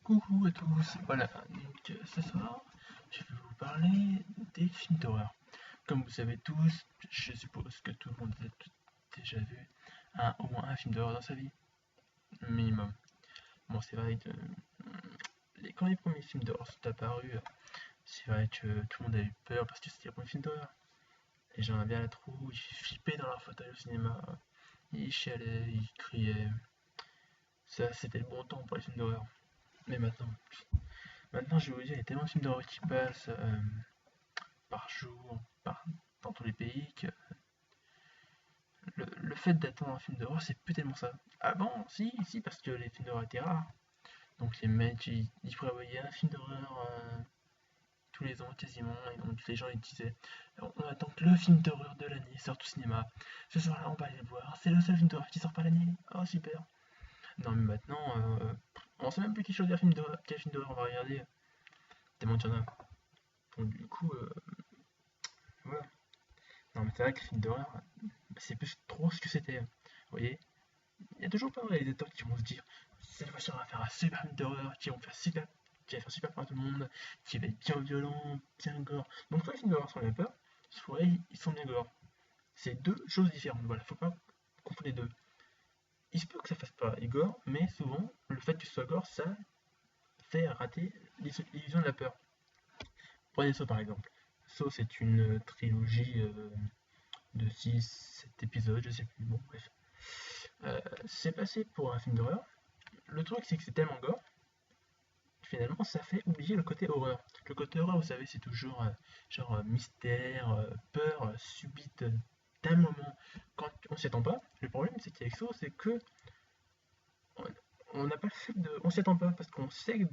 Coucou à tous, voilà, donc ce soir, je vais vous parler des films d'horreur. Comme vous savez tous, je suppose que tout le monde a déjà vu au moins un film d'horreur dans sa vie, minimum. Bon, c'est vrai que quand les premiers films d'horreur sont apparus, c'est vrai que tout le monde a eu peur parce que c'était les premiers films d'horreur. Les gens avaient bien la trouille, ils flippaient dans leur fauteuil au cinéma, ils chialaient, ils criaient. Ça, c'était le bon temps pour les films d'horreur. Mais maintenant, je vais vous dire, il y a tellement de films d'horreur qui passent par jour, dans tous les pays, que le fait d'attendre un film d'horreur, c'est plus tellement ça. Avant, si, parce que les films d'horreur étaient rares. Donc les mecs, ils prévoyaient un film d'horreur tous les ans quasiment, et donc les gens ils disaient on attend que le film d'horreur de l'année sorte au cinéma. Ce soir-là, on va aller le voir. C'est le seul film d'horreur qui sort pas l'année. Oh super. Non mais maintenant, on sait même plus quel film d'horreur on va regarder. Tellement qu'il y en a. Donc du coup, voilà. Non mais c'est vrai que les films d'horreur, c'est plus trop ce que c'était. Vous voyez, il y a toujours plein de réalisateurs qui vont se dire cette fois-ci on va faire un super film d'horreur qui va faire super peur à tout le monde, qui va être bien violent, bien gore. Donc soit les films d'horreur sont bien peur, soit ils sont bien gore. C'est deux choses différentes, voilà, faut pas confondre les deux. Il se peut que ça fasse pas gore, mais souvent le fait que ce soit gore, ça fait rater l'illusion de la peur. Prenez ça par exemple. Saw c'est une trilogie de 6-7 épisodes, je sais plus, bon bref. C'est passé pour un film d'horreur. Le truc c'est que c'est tellement gore, finalement ça fait oublier le côté horreur. Le côté horreur, vous savez, c'est toujours genre mystère, peur subite d'un moment quand on s'y attend pas. Le problème c'est qu'avec ça, c'est que on n'a pas le fait de. On s'y attend pas parce qu'on sait que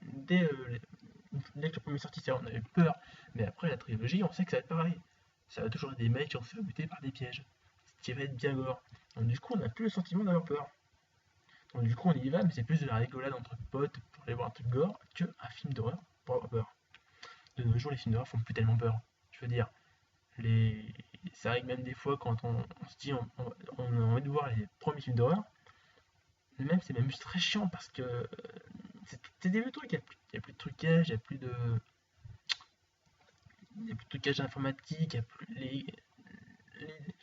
dès que le premier sorti, on avait peur, mais après la trilogie, on sait que ça va être pareil. Ça va toujours être des mecs qui vont se faire buter par des pièges, ce qui va être bien gore. Donc du coup, on n'a plus le sentiment d'avoir peur. Donc du coup on y va, mais c'est plus de la rigolade entre potes pour aller voir un truc gore que un film d'horreur pour avoir peur. De nos jours les films d'horreur font plus tellement peur. Je veux dire, les... c'est vrai que même des fois quand on se dit on a envie de voir les premiers films d'horreur, même c'est même très chiant parce que c'est des vieux trucs, il y a plus de trucage, il y a plus de trucage informatique, il y a plus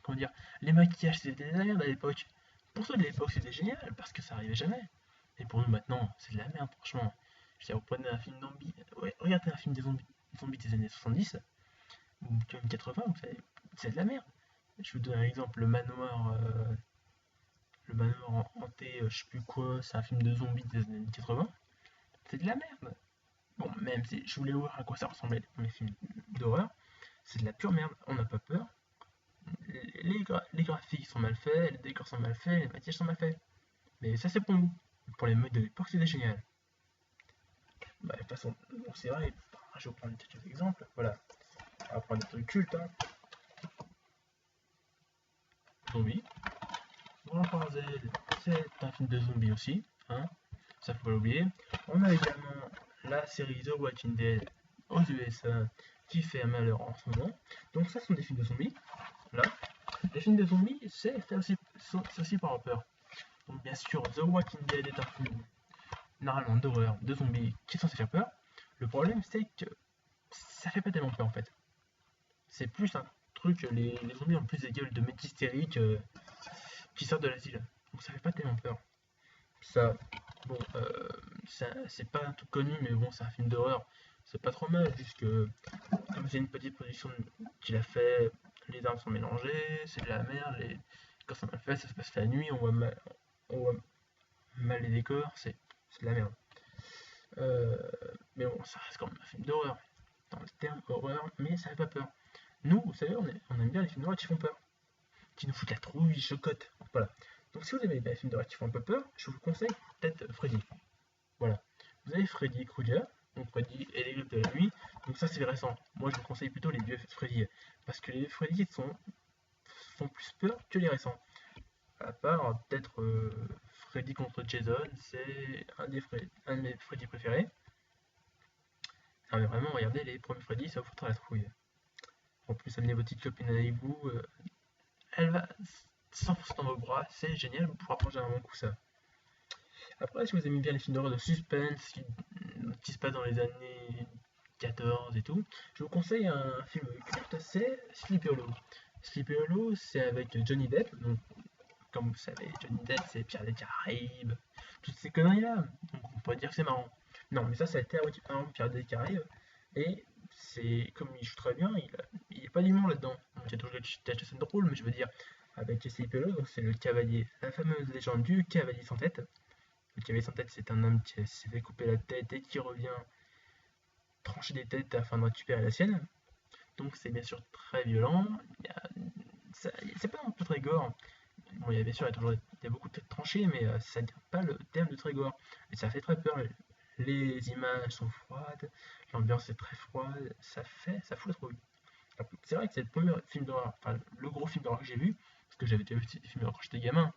comment dire, les maquillages c'était de la merde à l'époque. Pour ceux de l'époque c'était génial parce que ça arrivait jamais. Et pour nous maintenant, c'est de la merde, franchement. Je veux dire, vous prenez un film zombie, ouais, regardez un film zombies des années 70 ou même 80, vous savez, c'est de la merde. Je vous donne un exemple, le manoir hanté, je sais plus quoi, c'est un film de zombies des années 80, c'est de la merde. Bon, même si je voulais voir à quoi ça ressemblait les films d'horreur, c'est de la pure merde, on n'a pas peur. Les graphiques sont mal faits, les décors sont mal faits, les maquillages sont mal faits. Mais ça c'est pour nous. Pour les mecs de l'époque, c'était génial. Bah, de toute façon, bon, c'est vrai, je vais prendre quelques exemples. Voilà, on va prendre des trucs cultes. Hein. Zombie. Grand par Z, c'est un film de zombies aussi. Hein. Ça faut pas l'oublier. On a également la série The Walking Dead aux USA qui fait un malheur en ce moment. Donc ça, ce sont des films de zombies. Là, les films de zombies, c'est aussi par peur. Donc bien sûr, The Walking Dead est un film normalement d'horreur, de zombies qui est censé faire peur. Le problème, c'est que ça fait pas tellement peur en fait. C'est plus un truc, les zombies ont plus des gueules de mecs hystériques qui sortent de l'asile. Donc ça fait pas tellement peur. Ça, bon, c'est pas un truc connu, mais bon, c'est un film d'horreur. C'est pas trop mal, puisque comme c'est une petite production qu'il a fait, les armes sont mélangées, c'est de la merde, quand c'est mal fait, ça se passe la nuit, on voit mal les décors, c'est de la merde. Euh, mais bon, ça reste quand même un film d'horreur, dans le terme horreur, mais ça fait pas peur. Nous, vous savez, on aime bien les films d'horreur qui font peur, qui nous foutent la trouille, chocotte. Voilà. Donc si vous aimez les films d'horreur qui font un peu peur, je vous conseille peut-être Freddy. Voilà. Vous avez Freddy Krueger, donc Freddy et les griffes de la nuit. Donc ça c'est récent. Moi je vous conseille plutôt les vieux Freddy. Parce que les vieux Freddy font plus peur que les récents. À part peut-être Freddy contre Jason, c'est un de mes Freddy préférés. Ah, mais vraiment, regardez les premiers Freddy, ça vous foutra la trouille. En plus, amenez votre petite copine avec vous, elle va s'enfoncer dans vos bras, c'est génial, vous pourrez manger un bon coup ça. Après, si vous aimez bien les films d'horreur de suspense qui se passent dans les années 14 et tout, je vous conseille un film culte, c'est Sleepy Hollow. Sleepy Hollow, c'est avec Johnny Depp. Donc, comme vous savez, Johnny Depp, c'est Pirates des Caraïbes, toutes ces conneries-là. Donc, on pourrait dire que c'est marrant. Non, mais ça a été à moitié marrant, Pirates des Caraïbes. Et c'est comme il joue très bien, il n'y a pas d'humour là-dedans. Donc, il y a toujours des scènes drôles, mais je veux dire, avec Sleepy Hollow, donc c'est le cavalier, la fameuse légende du cavalier sans tête. Le cavalier sans tête, c'est un homme qui s'est fait couper la tête et qui revient trancher des têtes afin de récupérer la sienne. Donc c'est bien sûr très violent. C'est pas un peu très gore. Bon, il y a bien sûr, il y a beaucoup de têtes tranchées, mais ça n'a pas le terme de très gore. Et ça fait très peur. Les images sont froides, l'ambiance est très froide, ça fout la trouille. C'est vrai que c'est le premier film d'horreur, enfin le gros film d'horreur que j'ai vu, parce que j'avais déjà vu des films d'horreur quand j'étais gamin.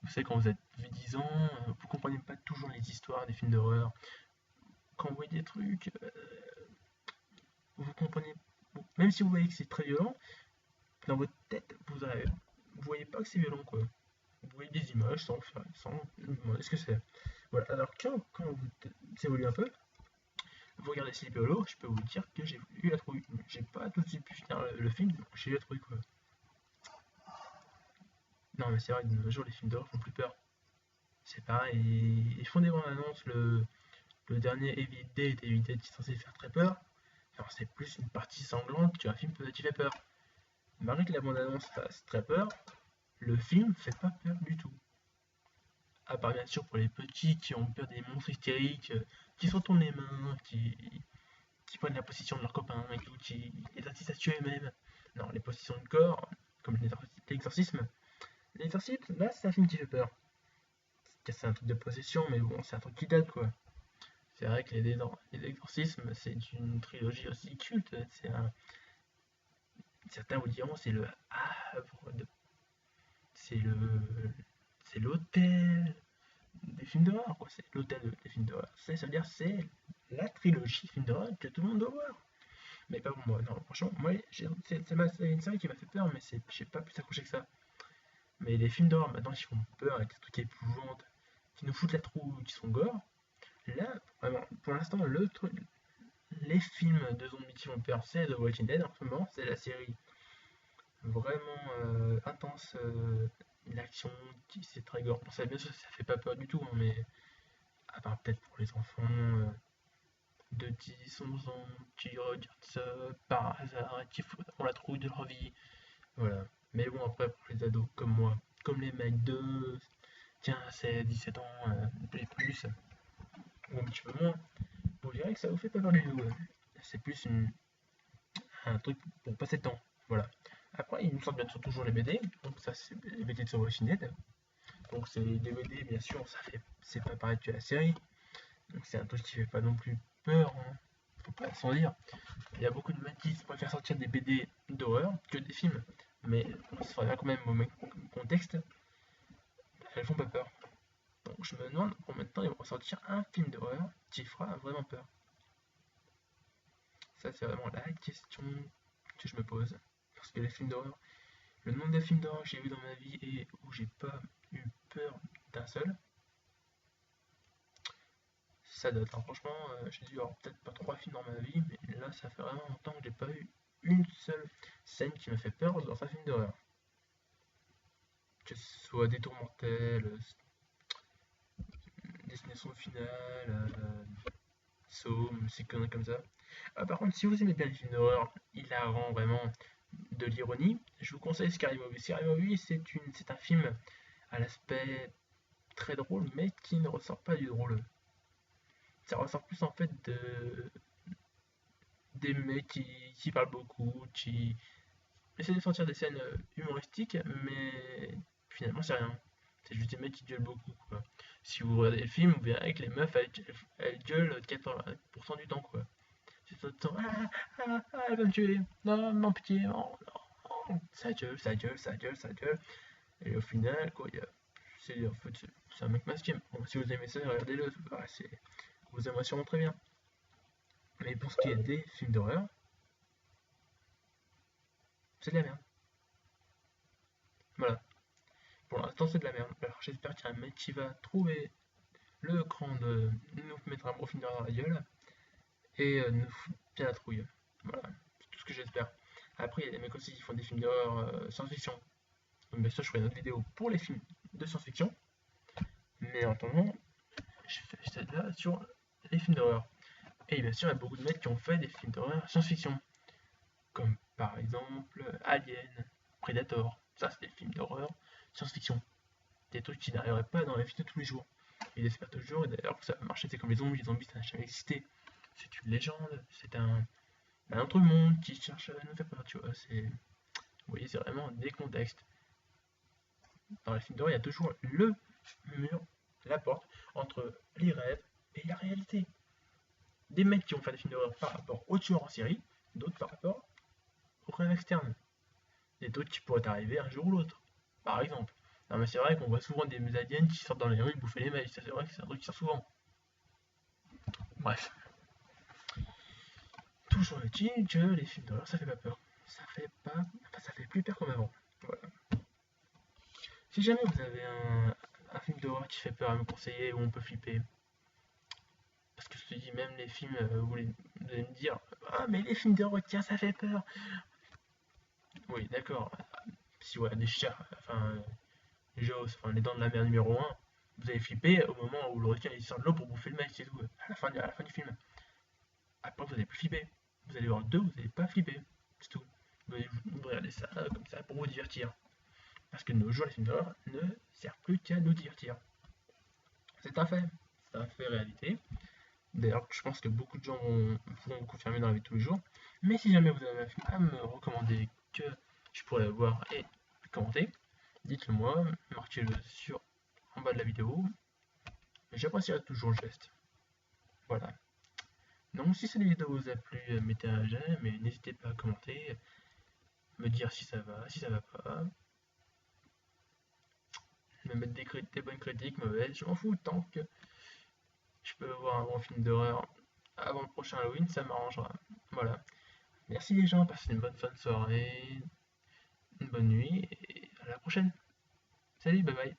Vous savez, quand vous avez 10 ans, vous comprenez pas toujours les histoires des films d'horreur. Quand vous voyez des trucs, vous comprenez. Bon, même si vous voyez que c'est très violent, dans votre tête, vous voyez pas que c'est violent, quoi. Vous voyez des images sans vous demander ce que c'est. Voilà, alors quand vous évoluez un peu, vous regardez Sleepy Hollow, je peux vous dire que j'ai eu la trouille. J'ai pas tout de suite pu finir le film, donc j'ai eu la trouille, quoi. Non, mais c'est vrai que de nos jours, les films d'horreur font plus peur. C'est pareil, ils font des bandes annonces. Le dernier Evil Dead est censé faire très peur. Alors c'est plus une partie sanglante qu'un film qui fait peur. Malgré que la bande annonce fasse très peur, le film fait pas peur du tout. À part bien sûr pour les petits qui ont peur des monstres hystériques, qui se retournent les mains, qui prennent la possession de leurs copains et tout, qui les incitent à tuer eux-mêmes. Non, les possessions de corps, comme l'exorcisme. L'exorcisme, là, c'est un film qui fait peur. C'est un truc de possession, mais bon, c'est un truc qui date, quoi. C'est vrai que les exorcismes, c'est une trilogie aussi culte. Certains vous diront c'est le havre de. C'est le. C'est l'hôtel des films d'horreur, quoi. C'est l'hôtel des films d'horreur. Ça veut dire c'est la trilogie films d'horreur que tout le monde doit voir. Mais pas pour moi, non, franchement, moi, c'est une série qui m'a fait peur, mais j'ai pas plus accroché que ça. Mais les films d'horreur, maintenant, qui font peur, avec des trucs épouvants, qui nous foutent la trouille, qui sont gore, là, vraiment, pour l'instant, les films de zombies qui font peur, c'est The Walking Dead en ce moment, c'est la série vraiment intense, l'action, c'est très gore. Bon, ça, bien sûr, ça fait pas peur du tout, hein, mais à part peut-être pour les enfants de 10, 11 ans qui regardent ça par hasard et qui ont la trouille de leur vie. Voilà. Mais bon, après, pour les ados comme moi, comme les mecs de 15, 17 ans, et plus, ou un petit peu moins, vous direz que ça vous fait pas peur du tout. C'est plus un truc pour passer le temps. Voilà. Après, ils nous sortent bien sûr toujours les BD. Donc ça, c'est les BD de The Walking Dead. Donc c'est les DVD, bien sûr, c'est pas pareil que la série. Donc c'est un truc qui fait pas non plus peur, hein. Faut pas s'en dire. Il y a beaucoup de mecs qui préfèrent sortir des BD d'horreur que des films. Mais on se revient quand même au même contexte. Elles font pas peur. Donc je me demande combien de temps ils vont sortir un film d'horreur qui fera vraiment peur. Ça, c'est vraiment la question que je me pose. Parce que les films d'horreur, le nombre de films d'horreur que j'ai vu dans ma vie et où j'ai pas eu peur d'un seul, ça date, hein. Franchement, j'ai dû avoir peut-être pas 3 films dans ma vie, mais là, ça fait vraiment longtemps que j'ai pas eu une seule scène qui m'a fait peur dans un film d'horreur. Que ce soit des tours mortels, destination finale, Somme, ces conneries comme ça. Ah, par contre, si vous aimez bien les films d'horreur hilarants, vraiment de l'ironie, je vous conseille Scary Movie. Scary Movie, c'est un film à l'aspect très drôle, mais qui ne ressort pas du drôle. Ça ressort plus en fait des mecs qui parlent beaucoup, qui essaient de sortir des scènes humoristiques, mais finalement c'est rien. C'est juste des mecs qui gueulent beaucoup, quoi. Si vous regardez le film, vous verrez que les meufs elles gueulent 80% du temps, quoi. C'est tout le temps elle va me tuer, non, non, pitié, non, non, ça gueule, ça gueule, ça gueule, ça gueule. Et au final, quoi, en fait, c'est un mec masqué. Bon, si vous aimez ça, regardez-le, vous aimerez sûrement très bien. Mais pour ce qui est des films d'horreur, c'est de la merde. Voilà. Pour l'instant, c'est de la merde. Alors j'espère qu'il y a un mec qui va trouver le cran de nous mettre un bon film d'horreur dans la gueule et nous foutre bien la trouille. Voilà, c'est tout ce que j'espère. Après, il y a des mecs aussi qui font des films d'horreur science-fiction. Donc, bien sûr, je ferai une autre vidéo pour les films de science-fiction. Mais en attendant, je suis là sur les films d'horreur. Et bien sûr, il y a beaucoup de mecs qui ont fait des films d'horreur science-fiction. Comme par exemple Alien, Predator. Ça, c'est des films d'horreur science-fiction. Des trucs qui n'arriveraient pas dans la vie de tous les jours. Ils espèrent toujours, et d'ailleurs que ça va marcher, c'est comme les zombies. Les zombies, ça n'a jamais existé. C'est une légende, c'est un autre monde qui cherche à nous faire peur, tu vois. Vous voyez, c'est vraiment des contextes. Dans les films d'horreur, il y a toujours le mur, la porte, entre les rêves et la réalité. Des mecs qui vont faire des films d'horreur par rapport aux tueurs en série, d'autres par rapport aux rêves externes. Et d'autres qui pourraient arriver un jour ou l'autre, par exemple. Non mais c'est vrai qu'on voit souvent des aliens qui sortent dans les rues bouffer les mecs, ça c'est vrai que c'est un truc qui sort souvent. Bref. Toujours est-il que les films d'horreur ça fait pas peur. Ça fait plus peur comme avant. Voilà. Si jamais vous avez un film d'horreur qui fait peur à me conseiller où on peut flipper, parce que je te dis même les films, vous allez me dire ah mais les films d'horreur tiens ça fait peur. Oui d'accord. Si voilà des chats, enfin Jaws, enfin les dents de la mer numéro 1, vous allez flipper au moment où le requin il sort de l'eau pour bouffer le mec, c'est tout, à la fin du film. Après vous allez plus flipper. Vous allez voir le 2, vous n'allez pas flipper. C'est tout. Vous allez regarder ça comme ça pour vous divertir. Parce que de nos jours, les films d'horreur ne servent plus qu'à nous divertir. C'est un fait. C'est un fait réalité. D'ailleurs, je pense que beaucoup de gens pourront vous confirmer dans la vie de tous les jours. Mais si jamais vous avez un film à me recommander que je pourrais voir et commenter, dites-le moi, marquez-le en bas de la vidéo. J'apprécierai toujours le geste. Voilà. Donc si cette vidéo vous a plu, mettez un j'aime et n'hésitez pas à commenter, me dire si ça va, si ça va pas. Me mettre des bonnes critiques, mauvaises, je m'en fous, tant que je peux voir un bon film d'horreur avant le prochain Halloween, ça m'arrangera. Voilà. Merci les gens, passez une bonne fin de soirée, une bonne nuit, et à la prochaine. Salut, bye bye.